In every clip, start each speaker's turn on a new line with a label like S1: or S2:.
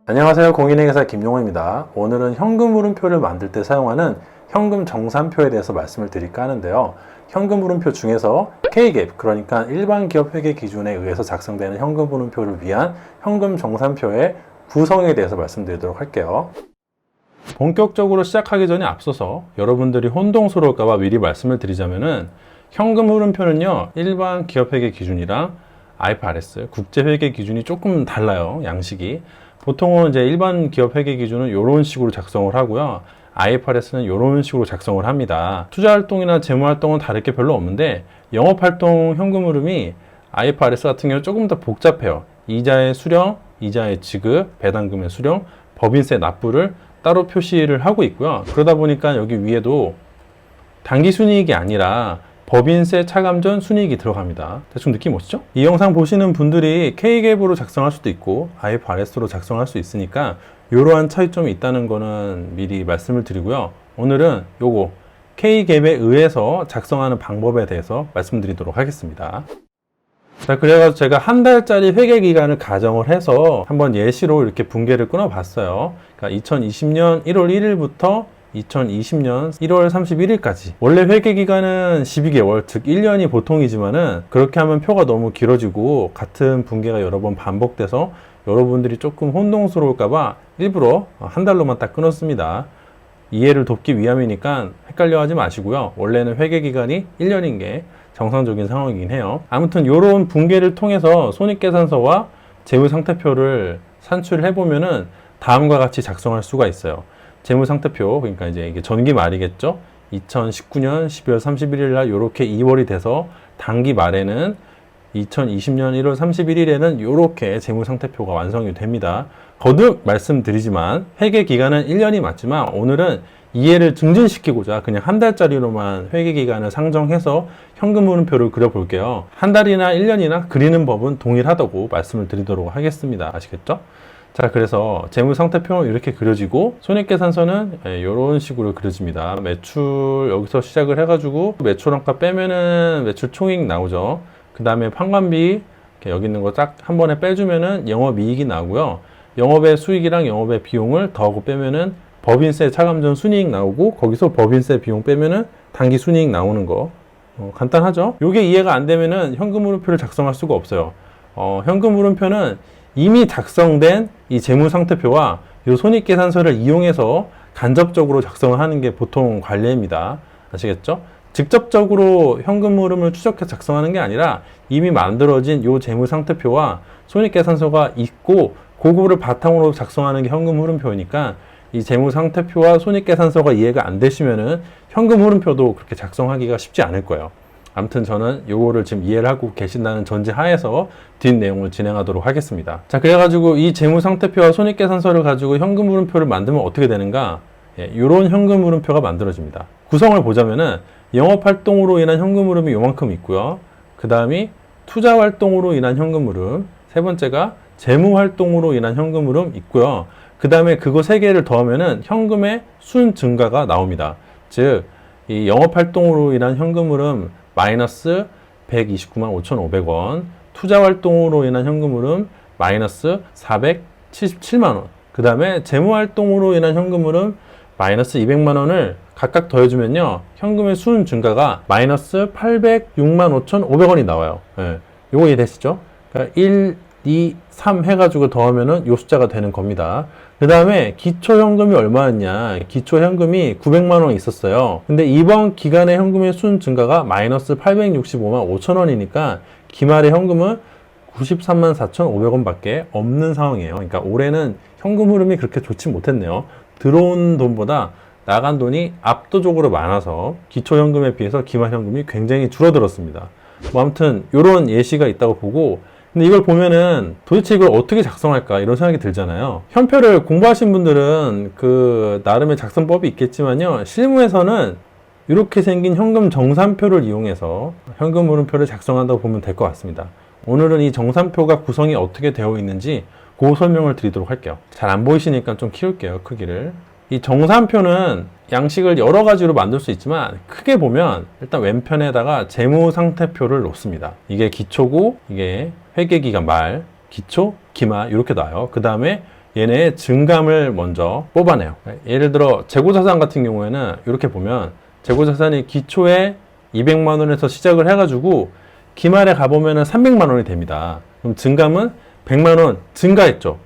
S1: 안녕하세요. 공인회계사 김용호입니다. 오늘은 현금 물음표를 만들 때 사용하는 현금 정산표에 대해서 말씀을 드릴까 하는데요. 현금 물음표 중에서 K갭, 그러니까 일반 기업 회계 기준에 의해서 작성되는 현금 물음표를 위한 현금 정산표의 구성에 대해서 말씀드리도록 할게요. 본격적으로 시작하기 전에 앞서서 여러분들이 혼동스러울까봐 미리 말씀을 드리자면은 현금 흐름표는요, 일반 기업 회계 기준이랑 IFRS, 국제 회계 기준이 조금 달라요, 양식이. 보통은 이제 일반 기업 회계 기준은 이런 식으로 작성을 하고요. IFRS는 이런 식으로 작성을 합니다. 투자 활동이나 재무 활동은 다를 게 별로 없는데 영업 활동 현금 흐름이 IFRS 같은 경우는 조금 더 복잡해요. 이자의 수령, 이자의 지급, 배당금의 수령, 법인세 납부를 따로 표시를 하고 있고요. 그러다 보니까 여기 위에도 당기 순이익이 아니라 법인세 차감 전 순이익이 들어갑니다. 대충 느낌 오시죠? 이 영상 보시는 분들이 K갭으로 작성할 수도 있고 IFRS로 작성할 수 있으니까 이러한 차이점이 있다는 거는 미리 말씀을 드리고요. 오늘은 요거 K갭에 의해서 작성하는 방법에 대해서 말씀드리도록 하겠습니다. 자, 그래가지고 제가 한 달짜리 회계 기간을 가정을 해서 한번 예시로 이렇게 분계를 끊어 봤어요. 그러니까 2020년 1월 1일부터 2020년 1월 31일까지. 원래 회계 기간은 12개월, 즉 1년이 보통이지만은 그렇게 하면 표가 너무 길어지고 같은 분계가 여러 번 반복돼서 여러분들이 조금 혼동스러울까봐 일부러 한 달로만 딱 끊었습니다. 이해를 돕기 위함이니까 헷갈려 하지 마시고요. 원래는 회계 기간이 1년인 게 정상적인 상황이긴 해요. 아무튼 이런 분계를 통해서 손익계산서와 재무상태표를 산출을 해보면은 다음과 같이 작성할 수가 있어요. 재무상태표, 그러니까 이제 이게 전기 말이겠죠. 2019년 12월 31일 날 이렇게 2월이 돼서 당기 말에는 2020년 1월 31일에는 이렇게 재무상태표가 완성이 됩니다. 거듭 말씀드리지만 회계 기간은 1년이 맞지만 오늘은 이해를 증진시키고자 그냥 한 달짜리로만 회계 기간을 상정해서 현금 흐름표를 그려볼게요. 한 달이나 1년이나 그리는 법은 동일하다고 말씀을 드리도록 하겠습니다. 아시겠죠? 자, 그래서 재무상태표는 이렇게 그려지고 손익계산서는 이런 식으로 그려집니다. 매출 여기서 시작을 해가지고 매출원가 빼면은 매출 총이익 나오죠. 그 다음에 판관비 여기 있는 거 딱 한 번에 빼주면은 영업이익이 나오고요. 영업의 수익이랑 영업의 비용을 더하고 빼면은 법인세 차감 전 순이익 나오고 거기서 법인세 비용 빼면은 당기 순이익 나오는 거 간단하죠? 이게 이해가 안 되면은 현금 흐름표를 작성할 수가 없어요. 현금 흐름표는 이미 작성된 이 재무상태표와 이 손익계산서를 이용해서 간접적으로 작성을 하는 게 보통 관례입니다. 아시겠죠? 직접적으로 현금 흐름을 추적해서 작성하는 게 아니라 이미 만들어진 이 재무상태표와 손익계산서가 있고 그거를 바탕으로 작성하는 게 현금 흐름표이니까 이 재무상태표와 손익계산서가 이해가 안 되시면은 현금 흐름표도 그렇게 작성하기가 쉽지 않을 거예요. 아무튼 저는 요거를 지금 이해를 하고 계신다는 전제 하에서 뒷 내용을 진행하도록 하겠습니다. 자, 그래가지고 이 재무상태표와 손익계산서를 가지고 현금 흐름표를 만들면 어떻게 되는가? 요런 현금 흐름표가 만들어집니다. 구성을 보자면은 영업활동으로 인한 현금 흐름이 요만큼 있고요. 그 다음이 투자활동으로 인한 현금 흐름, 세 번째가 재무활동으로 인한 현금 흐름 있고요. 그 다음에 그거 세 개를 더하면은 현금의 순 증가가 나옵니다. 즉, 이 영업활동으로 인한 현금 흐름 마이너스 129만 5,500원, 투자활동으로 인한 현금 흐름 마이너스 477만 원, 그 다음에 재무활동으로 인한 현금 흐름 마이너스 200만 원을 각각 더해주면요, 현금의 순 증가가 마이너스 806만 5,500원이 나와요. 요거 이해되시죠? 그러니까 1, 2, 3 해가지고 더하면은 요 숫자가 되는 겁니다. 그 다음에 기초현금이 얼마였냐? 기초현금이 900만 원 있었어요. 근데 이번 기간의 현금의 순 증가가 마이너스 865만 5천 원이니까 기말의 현금은 93만 4,500원 밖에 없는 상황이에요. 그러니까 올해는 현금 흐름이 그렇게 좋지 못했네요. 들어온 돈보다 나간 돈이 압도적으로 많아서 기초현금에 비해서 기말현금이 굉장히 줄어들었습니다. 뭐 아무튼 이런 예시가 있다고 보고, 근데 이걸 보면은 도대체 이걸 어떻게 작성할까 이런 생각이 들잖아요. 현표를 공부하신 분들은 그 나름의 작성법이 있겠지만요, 실무에서는 이렇게 생긴 현금 정산표를 이용해서 현금 흐름표를 작성한다고 보면 될 것 같습니다. 오늘은 이 정산표가 구성이 어떻게 되어 있는지 그 설명을 드리도록 할게요. 잘 안 보이시니까 좀 키울게요, 크기를. 이 정산표는 양식을 여러 가지로 만들 수 있지만 크게 보면 일단 왼편에다가 재무상태표를 놓습니다. 이게 기초고 이게 회계기간 말, 기초, 기말 이렇게 나와요. 그 다음에 얘네의 증감을 먼저 뽑아내요. 예를 들어 재고자산 같은 경우에는 이렇게 보면 재고자산이 기초에 200만 원에서 시작을 해가지고 기말에 가보면 300만 원이 됩니다. 그럼 증감은 100만 원 증가했죠.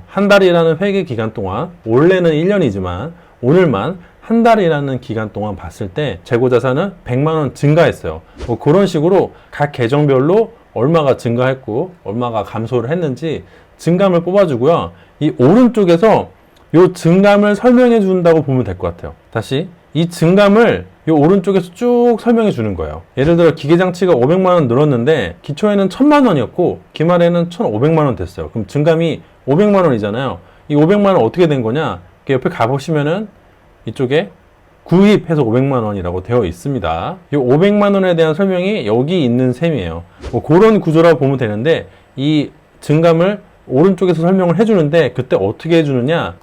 S1: 한 달이라는 회계 기간 동안, 원래는 1년이지만 오늘만 한 달이라는 기간 동안 봤을 때 재고자산은 100만 원 증가했어요. 뭐 그런 식으로 각 계정별로 얼마가 증가했고 얼마가 감소를 했는지 증감을 뽑아주고요. 이 오른쪽에서 이 증감을 설명해 준다고 보면 될 것 같아요. 다시 이 증감을 이 오른쪽에서 쭉 설명해 주는 거예요. 예를 들어 기계장치가 500만 원 늘었는데 기초에는 1000만 원이었고 기말에는 1500만 원 됐어요. 그럼 증감이 500만 원이잖아요. 이 500만 원 어떻게 된 거냐? 옆에 가보시면은 이쪽에 구입해서 500만 원이라고 되어 있습니다. 이 500만 원에 대한 설명이 여기 있는 셈이에요. 뭐 그런 구조라고 보면 되는데 이 증감을 오른쪽에서 설명을 해주는데 그때 어떻게 해주느냐?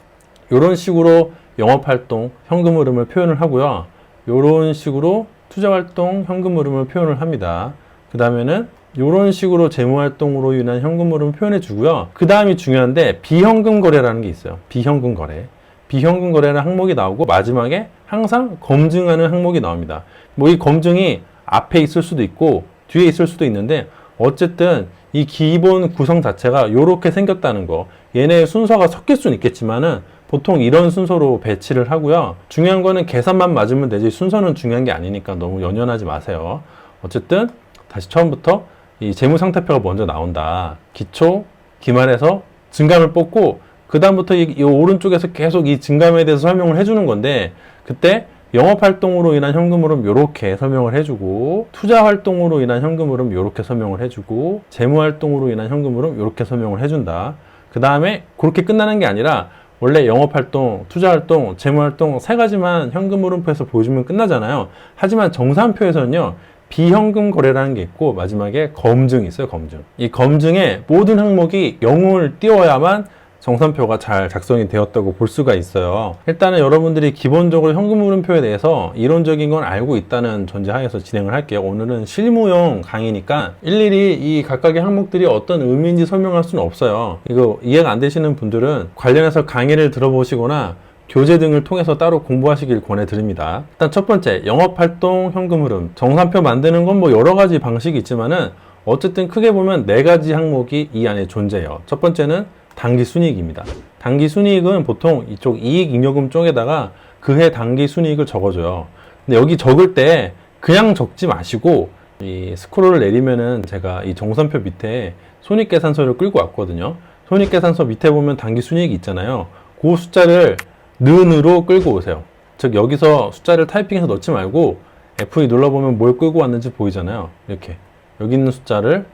S1: 이런 식으로 영업활동 현금 흐름을 표현을 하고요. 이런 식으로 투자활동 현금 흐름을 표현을 합니다. 그 다음에는 이런 식으로 재무활동으로 인한 현금 흐름을 표현해 주고요. 그 다음이 중요한데 비현금 거래라는 게 있어요. 비현금 거래. 비현금 거래라는 항목이 나오고 마지막에 항상 검증하는 항목이 나옵니다. 뭐 이 검증이 앞에 있을 수도 있고 뒤에 있을 수도 있는데 어쨌든 이 기본 구성 자체가 이렇게 생겼다는 거. 얘네의 순서가 섞일 수는 있겠지만은 보통 이런 순서로 배치를 하고요. 중요한 거는 계산만 맞으면 되지 순서는 중요한 게 아니니까 너무 연연하지 마세요. 어쨌든 다시 처음부터 이 재무상태표가 먼저 나온다. 기초, 기말에서 증감을 뽑고 그 다음부터 이 오른쪽에서 계속 이 증감에 대해서 설명을 해주는 건데 그때 영업활동으로 인한 현금 흐름 요렇게 설명을 해주고 투자활동으로 인한 현금 흐름 요렇게 설명을 해주고 재무활동으로 인한 현금 흐름 요렇게 설명을 해준다. 그 다음에 그렇게 끝나는 게 아니라 원래 영업활동, 투자활동, 재무활동 세 가지만 현금 흐름표에서 보여주면 끝나잖아요. 하지만 정산표에서는요. 비현금 거래라는 게 있고 마지막에 검증이 있어요. 검증. 이 검증에 모든 항목이 0을 띄워야만 정산표가 잘 작성이 되었다고 볼 수가 있어요. 일단은 여러분들이 기본적으로 현금 흐름표에 대해서 이론적인 건 알고 있다는 전제하에서 진행을 할게요. 오늘은 실무용 강의니까 일일이 이 각각의 항목들이 어떤 의미인지 설명할 수는 없어요. 이거 이해가 안 되시는 분들은 관련해서 강의를 들어보시거나 교재 등을 통해서 따로 공부하시길 권해드립니다. 일단 첫 번째, 영업활동 현금 흐름. 정산표 만드는 건 뭐 여러 가지 방식이 있지만은 어쨌든 크게 보면 네 가지 항목이 이 안에 존재해요. 첫 번째는 당기순이익입니다. 당기순이익은 보통 이쪽 이익잉여금 쪽에다가 그해 당기순이익을 적어줘요. 근데 여기 적을 때 그냥 적지 마시고 이 스크롤을 내리면은 제가 이 정산표 밑에 손익계산서를 끌고 왔거든요. 손익계산서 밑에 보면 당기순이익이 있잖아요. 그 숫자를 는으로 끌고 오세요. 즉 여기서 숫자를 타이핑해서 넣지 말고 F2 눌러보면 뭘 끌고 왔는지 보이잖아요. 이렇게 여기 있는 숫자를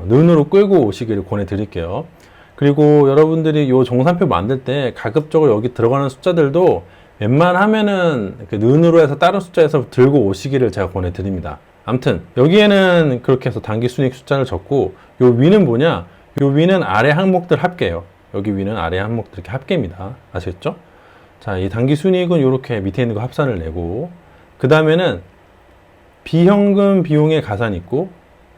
S1: 는으로 끌고 오시기를 권해드릴게요. 그리고 여러분들이 이 정산표 만들 때 가급적으로 여기 들어가는 숫자들도 웬만하면은 는으로 해서 다른 숫자에서 들고 오시기를 제가 권해드립니다. 아무튼 여기에는 그렇게 해서 당기순이익 숫자를 적고 요 위는 뭐냐? 요 위는 아래 항목들 합계예요. 여기 위는 아래 항목들 이렇게 합계입니다. 아시겠죠? 자, 이 당기순이익은 이렇게 밑에 있는 거 합산을 내고 그 다음에는 비현금 비용의 가산이 있고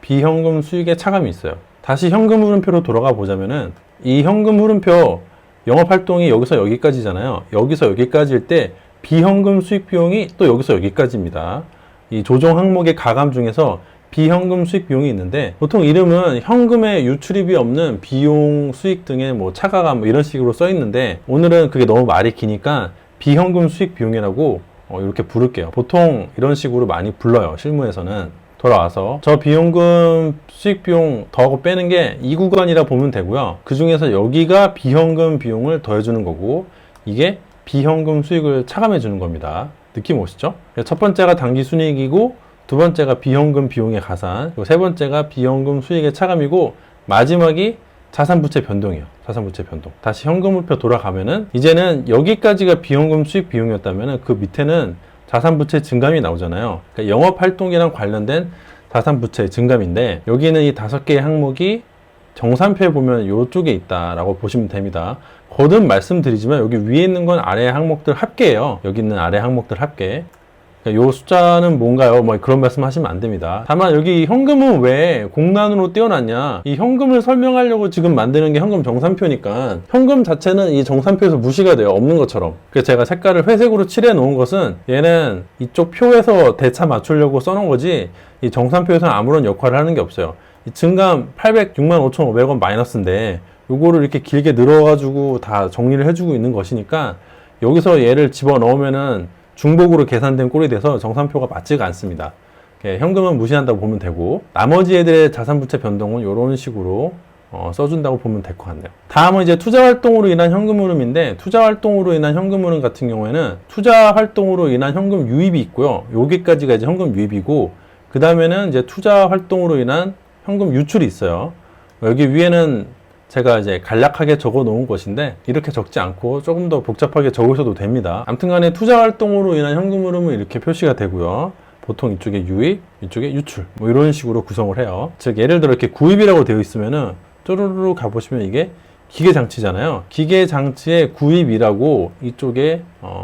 S1: 비현금 수익의 차감이 있어요. 다시 현금 흐름표로 돌아가 보자면은 이 현금 흐름표 영업활동이 여기서 여기까지잖아요. 여기서 여기까지일 때 비현금 수익 비용이 또 여기서 여기까지입니다. 이 조정 항목의 가감 중에서 비현금 수익 비용이 있는데 보통 이름은 현금에 유출입이 없는 비용 수익 등의 뭐 차가감 뭐 이런 식으로 써 있는데 오늘은 그게 너무 말이 기니까 비현금 수익 비용이라고 이렇게 부를게요. 보통 이런 식으로 많이 불러요. 실무에서는. 돌아와서 저 비현금 수익 비용 더하고 빼는 게 이 구간이라 보면 되고요. 그 중에서 여기가 비현금 비용을 더해주는 거고 이게 비현금 수익을 차감해 주는 겁니다. 느낌 오시죠? 첫 번째가 당기순이익이고 두 번째가 비현금 비용의 가산 그리고 세 번째가 비현금 수익의 차감이고 마지막이 자산부채 변동이에요. 자산부채 변동. 다시 현금흐름표 돌아가면은 이제는 여기까지가 비현금 수익 비용이었다면은 그 밑에는 자산부채 증감이 나오잖아요. 그러니까 영업활동이랑 관련된 자산부채 증감인데 여기는 이 5개의 항목이 정산표에 보면 이쪽에 있다라고 보시면 됩니다. 거듭 말씀드리지만 여기 위에 있는 건 아래 항목들 합계예요. 여기 있는 아래 항목들 합계. 그러니까 요 숫자는 뭔가요? 뭐 그런 말씀 하시면 안 됩니다. 다만 여기 현금은 왜 공란으로 띄워놨냐, 이 현금을 설명하려고 지금 만드는 게 현금 정산표니까 현금 자체는 이 정산표에서 무시가 돼요. 없는 것처럼. 그래서 제가 색깔을 회색으로 칠해 놓은 것은 얘는 이쪽 표에서 대차 맞추려고 써놓은 거지 이 정산표에서는 아무런 역할을 하는 게 없어요. 이 증감 806만 5,500원 마이너스인데 요거를 이렇게 길게 늘어가지고 다 정리를 해주고 있는 것이니까 여기서 얘를 집어넣으면은 중복으로 계산된 꼴이 돼서 정산표가 맞지가 않습니다. 현금은 무시한다고 보면 되고, 나머지 애들의 자산부채 변동은 이런 식으로 써준다고 보면 될 것 같네요. 다음은 이제 투자활동으로 인한 현금 흐름인데, 투자활동으로 인한 현금 흐름 같은 경우에는 투자활동으로 인한 현금 유입이 있고요. 여기까지가 이제 현금 유입이고, 그 다음에는 이제 투자활동으로 인한 현금 유출이 있어요. 여기 위에는 제가 이제 간략하게 적어 놓은 것인데 이렇게 적지 않고 조금 더 복잡하게 적으셔도 됩니다. 아무튼 간에 투자 활동으로 인한 현금 흐름은 이렇게 표시가 되고요. 보통 이쪽에 유입, 이쪽에 유출 뭐 이런 식으로 구성을 해요. 즉 예를 들어 이렇게 구입이라고 되어 있으면은 쪼르르 가보시면 이게 기계장치잖아요. 기계장치의 구입이라고 이쪽에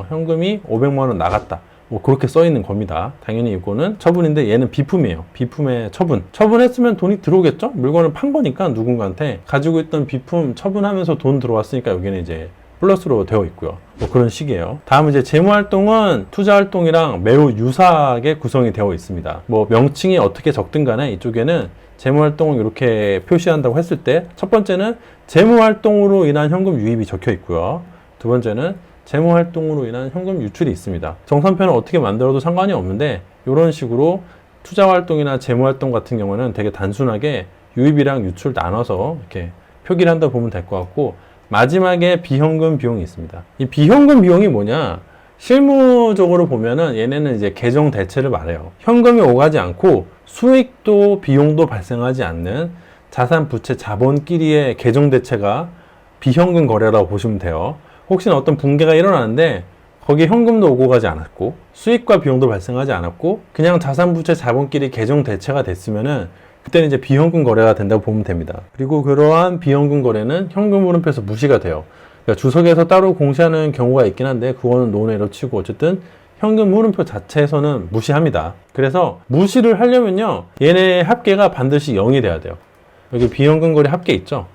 S1: 현금이 500만 원 나갔다, 뭐 그렇게 써 있는 겁니다. 당연히 이거는 처분인데 얘는 비품이에요. 비품의 처분. 처분했으면 돈이 들어오겠죠? 물건을 판 거니까 누군가한테 가지고 있던 비품 처분하면서 돈 들어왔으니까 여기는 이제 플러스로 되어 있고요. 뭐 그런 식이에요. 다음 이제 재무활동은 투자활동이랑 매우 유사하게 구성이 되어 있습니다. 뭐 명칭이 어떻게 적든 간에 이쪽에는 재무활동을 이렇게 표시한다고 했을 때 첫 번째는 재무활동으로 인한 현금 유입이 적혀 있고요. 두 번째는 재무활동으로 인한 현금 유출이 있습니다. 정산표는 어떻게 만들어도 상관이 없는데 이런 식으로 투자활동이나 재무활동 같은 경우는 되게 단순하게 유입이랑 유출 나눠서 이렇게 표기를 한다 보면 될 것 같고, 마지막에 비현금 비용이 있습니다. 이 비현금 비용이 뭐냐, 실무적으로 보면은 얘네는 이제 계정 대체를 말해요. 현금이 오가지 않고 수익도 비용도 발생하지 않는 자산 부채 자본끼리의 계정 대체가 비현금 거래라고 보시면 돼요. 혹시나 어떤 붕괴가 일어나는데 거기에 현금도 오고 가지 않았고 수익과 비용도 발생하지 않았고 그냥 자산부채 자본끼리 계정 대체가 됐으면은 그때는 이제 비현금 거래가 된다고 보면 됩니다. 그리고 그러한 비현금 거래는 현금 흐름표에서 무시가 돼요. 그러니까 주석에서 따로 공시하는 경우가 있긴 한데 그거는 논외로 치고 어쨌든 현금 흐름표 자체에서는 무시합니다. 그래서 무시를 하려면요, 얘네 합계가 반드시 0이 돼야 돼요. 여기 비현금 거래 합계 있죠?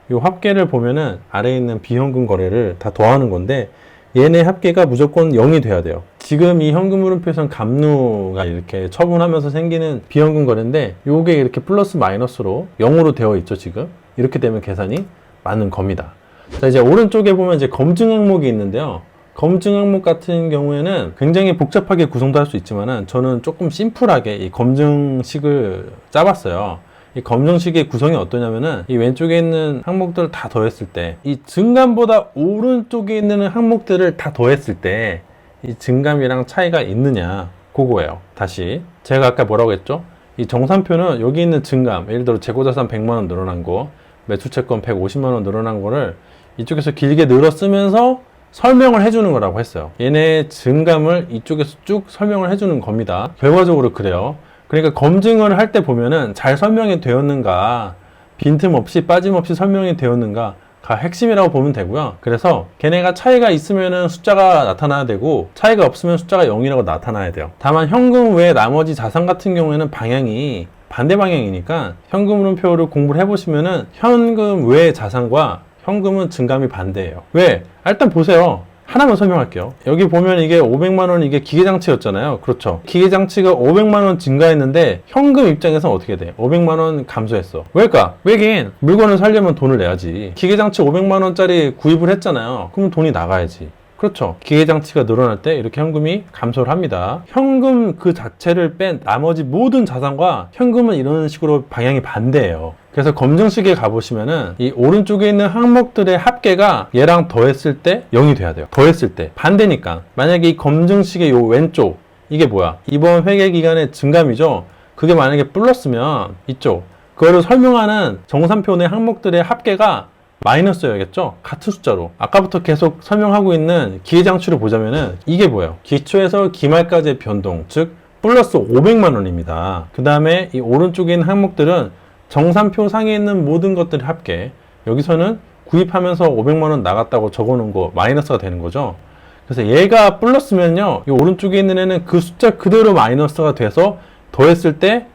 S1: 이 합계를 보면은 아래에 있는 비현금 거래를 다 더하는 건데 얘네 합계가 무조건 0이 돼야 돼요. 지금 이 현금 흐름표에서는 감누가 이렇게 처분하면서 생기는 비현금 거래인데 요게 이렇게 플러스 마이너스로 0으로 되어 있죠. 지금 이렇게 되면 계산이 맞는 겁니다. 자, 이제 오른쪽에 보면 이제 검증 항목이 있는데요. 검증 항목 같은 경우에는 굉장히 복잡하게 구성도 할 수 있지만은 저는 조금 심플하게 이 검증식을 짜봤어요. 이 검정식의 구성이 어떠냐면은 이 왼쪽에 있는 항목들을 다 더했을 때 이 증감보다 오른쪽에 있는 항목들을 다 더했을 때 이 증감이랑 차이가 있느냐, 그거예요. 다시 제가 아까 뭐라고 했죠? 이 정산표는 여기 있는 증감, 예를 들어 재고자산 100만원 늘어난 거, 매수채권 150만원 늘어난 거를 이쪽에서 길게 늘어 쓰면서 설명을 해주는 거라고 했어요. 얘네 증감을 이쪽에서 쭉 설명을 해주는 겁니다. 결과적으로 그래요. 그러니까 검증을 할 때 보면은 잘 설명이 되었는가, 빈틈없이 빠짐없이 설명이 되었는가가 핵심이라고 보면 되고요. 그래서 걔네가 차이가 있으면은 숫자가 나타나야 되고 차이가 없으면 숫자가 0이라고 나타나야 돼요. 다만 현금 외에 나머지 자산 같은 경우에는 방향이 반대 방향이니까 현금 흐름표를 공부를 해보시면은 현금 외의 자산과 현금은 증감이 반대예요. 왜? 일단 보세요. 하나만 설명할게요. 여기 보면 이게 500만원 이게 기계장치였잖아요. 그렇죠. 기계장치가 500만원 증가했는데 현금 입장에서는 어떻게 돼? 500만원 감소했어. 왜일까? 왜긴 물건을 사려면 돈을 내야지. 기계장치 500만원짜리 구입을 했잖아요. 그러면 돈이 나가야지. 그렇죠. 기계장치가 늘어날 때 이렇게 현금이 감소를 합니다. 현금 그 자체를 뺀 나머지 모든 자산과 현금은 이런 식으로 방향이 반대예요. 그래서 검증식에 가보시면은 이 오른쪽에 있는 항목들의 합계가 얘랑 더했을 때 0이 돼야 돼요. 더했을 때. 반대니까. 만약에 이 검증식의 요 왼쪽, 이게 뭐야? 이번 회계기간의 증감이죠? 그게 만약에 플러스면 이쪽, 그거를 설명하는 정산표 내 항목들의 합계가 마이너스여야겠죠? 같은 숫자로. 아까부터 계속 설명하고 있는 기계장치를 보자면은 이게 뭐예요? 기초에서 기말까지의 변동, 즉 플러스 500만원입니다. 그 다음에 이 오른쪽에 있는 항목들은 정산표 상에 있는 모든 것들의 합계, 여기서는 구입하면서 500만원 나갔다고 적어놓은 거 마이너스가 되는 거죠. 그래서 얘가 플러스면요, 이 오른쪽에 있는 애는 그 숫자 그대로 마이너스가 돼서 더했을 때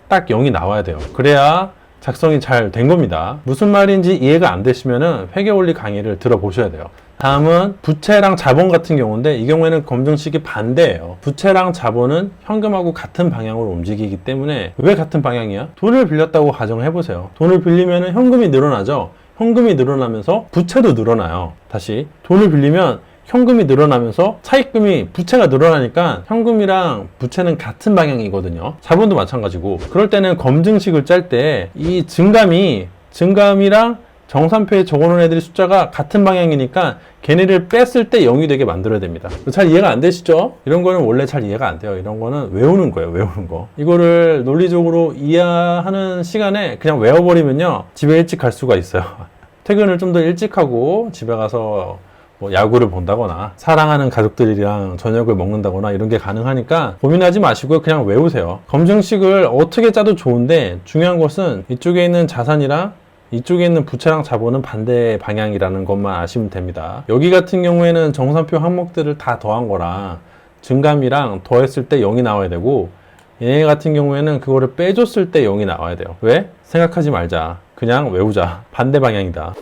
S1: 딱 0이 나와야 돼요. 그래야 작성이 잘 된 겁니다. 무슨 말인지 이해가 안 되시면은 회계원리 강의를 들어보셔야 돼요. 다음은 부채랑 자본 같은 경우인데, 이 경우에는 검증식이 반대예요. 부채랑 자본은 현금하고 같은 방향으로 움직이기 때문에, 왜 같은 방향이야? 돈을 빌렸다고 가정을 해보세요. 돈을 빌리면 현금이 늘어나죠. 현금이 늘어나면서 부채도 늘어나요. 다시 돈을 빌리면 현금이 늘어나면서 차입금이, 부채가 늘어나니까 현금이랑 부채는 같은 방향이거든요. 자본도 마찬가지고. 그럴 때는 검증식을 짤 때 이 증감이랑 정산표에 적어놓은 애들이 숫자가 같은 방향이니까 걔네를 뺐을 때 0이 되게 만들어야 됩니다. 잘 이해가 안 되시죠? 이런 거는 원래 잘 이해가 안 돼요. 이런 거는 외우는 거예요. 외우는 거. 이거를 논리적으로 이해하는 시간에 그냥 외워버리면요, 집에 일찍 갈 수가 있어요. 퇴근을 좀 더 일찍 하고 집에 가서 뭐 야구를 본다거나 사랑하는 가족들이랑 저녁을 먹는다거나 이런 게 가능하니까 고민하지 마시고 그냥 외우세요. 검증식을 어떻게 짜도 좋은데, 중요한 것은 이쪽에 있는 자산이랑 이쪽에 있는 부채랑 자본은 반대 방향이라는 것만 아시면 됩니다. 여기 같은 경우에는 정산표 항목들을 다 더한 거랑 증감이랑 더했을 때 0이 나와야 되고, 얘 같은 경우에는 그거를 빼줬을 때 0이 나와야 돼요. 왜? 생각하지 말자. 그냥 외우자. 반대 방향이다.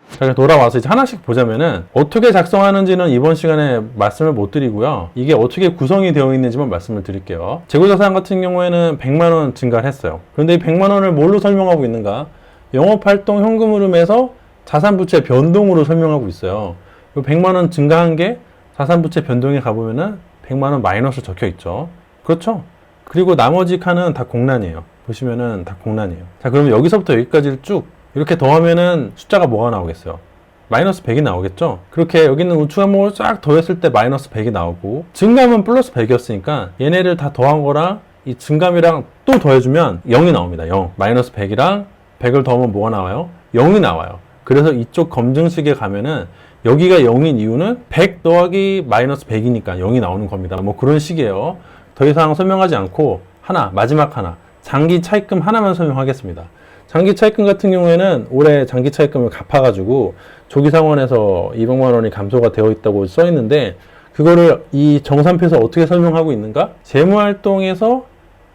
S1: 자, 돌아와서 이제 하나씩 보자면은, 어떻게 작성하는지는 이번 시간에 말씀을 못 드리고요. 이게 어떻게 구성이 되어 있는지만 말씀을 드릴게요. 재고자산 같은 경우에는 100만원 증가를 했어요. 그런데 이 100만원을 뭘로 설명하고 있는가? 영업활동 현금 흐름에서 자산부채 변동으로 설명하고 있어요. 이 100만원 증가한 게 자산부채 변동에 가보면은 100만원 마이너스 적혀 있죠. 그렇죠? 그리고 나머지 칸은 다 공란이에요. 보시면은 다 공란이에요. 자, 그러면 여기서부터 여기까지를 쭉 이렇게 더하면은 숫자가 뭐가 나오겠어요? 마이너스 100이 나오겠죠? 그렇게 여기 있는 우측 항목을 쫙 더했을 때 마이너스 100이 나오고, 증감은 플러스 100이었으니까 얘네를 다 더한 거랑 이 증감이랑 또 더해주면 0이 나옵니다. 0. 마이너스 100이랑 100을 더하면 뭐가 나와요? 0이 나와요. 그래서 이쪽 검증식에 가면은 여기가 0인 이유는 100 더하기 마이너스 100이니까 0이 나오는 겁니다. 뭐 그런 식이에요. 더 이상 설명하지 않고 마지막 하나, 장기 차입금 하나만 설명하겠습니다. 장기 차입금 같은 경우에는 올해 장기 차입금을 갚아가지고 조기상환에서 200만 원이 감소가 되어 있다고 써 있는데, 그거를 이 정산표에서 어떻게 설명하고 있는가? 재무활동에서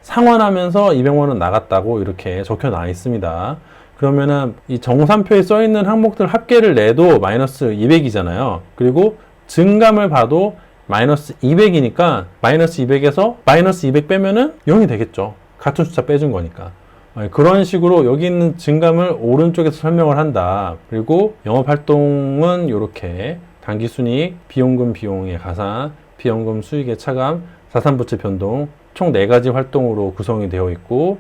S1: 상환하면서 200만 원 나갔다고 이렇게 적혀 나 있습니다. 그러면은 이 정산표에 써 있는 항목들 합계를 내도 마이너스 200이잖아요. 그리고 증감을 봐도 마이너스 200이니까 마이너스 200에서 마이너스 200 빼면은 0이 되겠죠. 같은 숫자 빼준 거니까. 그런 식으로 여기 있는 증감을 오른쪽에서 설명을 한다. 그리고 영업활동은 이렇게 당기순이익, 비용금 비용의 가산, 비용금 수익의 차감, 자산부채 변동, 총 4가지 활동으로 구성이 되어 있고,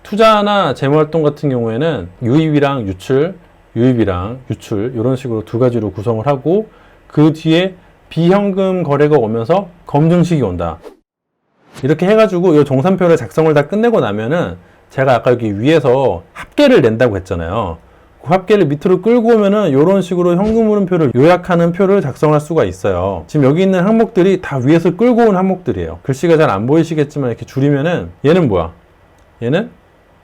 S1: 투자나 재무활동 같은 경우에는 유입이랑 유출, 유입이랑 유출 이런 식으로 2가지로 구성을 하고, 그 뒤에 비현금 거래가 오면서 검증식이 온다. 이렇게 해가지고 이 정산표를 작성을 다 끝내고 나면은, 제가 아까 여기 위에서 합계를 낸다고 했잖아요. 그 합계를 밑으로 끌고 오면은 이런 식으로 현금 흐름표를 요약하는 표를 작성할 수가 있어요. 지금 여기 있는 항목들이 다 위에서 끌고 온 항목들이에요. 글씨가 잘 안 보이시겠지만 이렇게 줄이면은, 얘는 뭐야? 얘는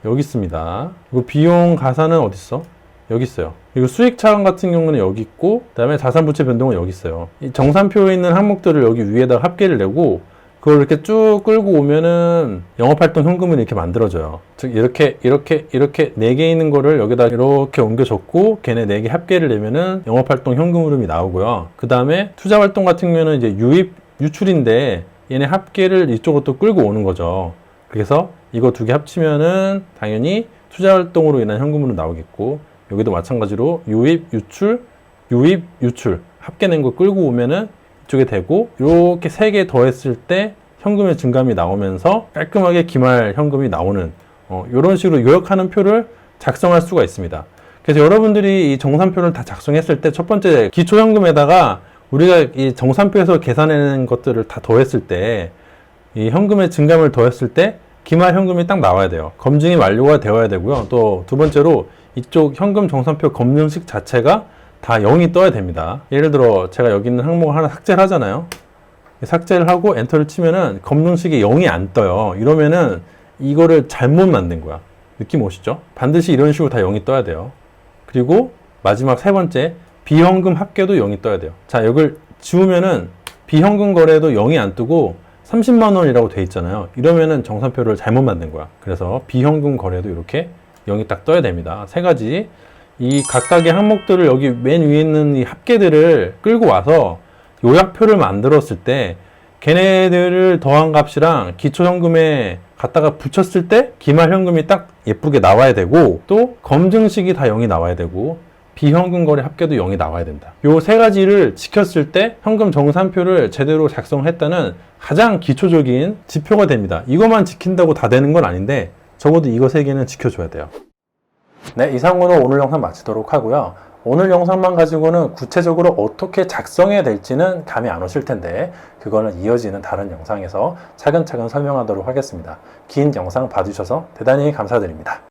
S1: 여기 있습니다. 그리고 비용 가산은 어디 있어? 여기 있어요. 그리고 수익 차감 같은 경우는 여기 있고, 그 다음에 자산부채 변동은 여기 있어요. 이 정산표에 있는 항목들을 여기 위에다가 합계를 내고, 그걸 이렇게 쭉 끌고 오면은 영업활동 현금을 이렇게 만들어져요. 즉 이렇게 4개 있는 거를 여기다 이렇게 옮겨 적고, 걔네 4개 합계를 내면은 영업활동 현금 흐름이 나오고요. 그 다음에 투자활동 같은 경우는 이제 유입, 유출인데 얘네 합계를 이쪽으로 또 끌고 오는 거죠. 그래서 이거 2개 합치면은 당연히 투자활동으로 인한 현금 흐름 나오겠고, 여기도 마찬가지로 유입, 유출 합계 낸 거 끌고 오면은 이쪽에 되고, 이렇게 3개 더했을 때 현금의 증감이 나오면서 깔끔하게 기말 현금이 나오는 이런 식으로 요약하는 표를 작성할 수가 있습니다. 그래서 여러분들이 이 정산표를 다 작성했을 때 첫 번째 기초현금에다가 우리가 이 정산표에서 계산해낸 것들을 다 더했을 때, 이 현금의 증감을 더했을 때 기말 현금이 딱 나와야 돼요. 검증이 완료가 되어야 되고요. 또 2번째로 이쪽 현금 정산표 검증식 자체가 다 0이 떠야 됩니다. 예를 들어 제가 여기 있는 항목을 하나 삭제를 하잖아요. 삭제를 하고 엔터를 치면은 검증식이 0이 안 떠요. 이러면은 이거를 잘못 만든 거야. 느낌 오시죠? 반드시 이런 식으로 다 0이 떠야 돼요. 그리고 마지막 3번째, 비현금 합계도 0이 떠야 돼요. 자, 이걸 지우면은 비현금 거래도 0이 안 뜨고 30만 원이라고 돼 있잖아요. 이러면은 정산표를 잘못 만든 거야. 그래서 비현금 거래도 이렇게 0이 딱 떠야 됩니다. 세 가지. 이 각각의 항목들을 여기 맨 위에 있는 이 합계들을 끌고 와서 요약표를 만들었을 때 걔네들을 더한 값이랑 기초현금에 갖다가 붙였을 때 기말현금이 딱 예쁘게 나와야 되고, 또 검증식이 다 0이 나와야 되고, 비현금 거래 합계도 0이 나와야 된다. 요 세 가지를 지켰을 때 현금 정산표를 제대로 작성했다는 가장 기초적인 지표가 됩니다. 이것만 지킨다고 다 되는 건 아닌데 적어도 이거 세 개는 지켜줘야 돼요. 네, 이상으로 오늘 영상 마치도록 하고요. 오늘 영상만 가지고는 구체적으로 어떻게 작성해야 될지는 감이 안 오실 텐데 그거는 이어지는 다른 영상에서 차근차근 설명하도록 하겠습니다. 긴 영상 봐주셔서 대단히 감사드립니다.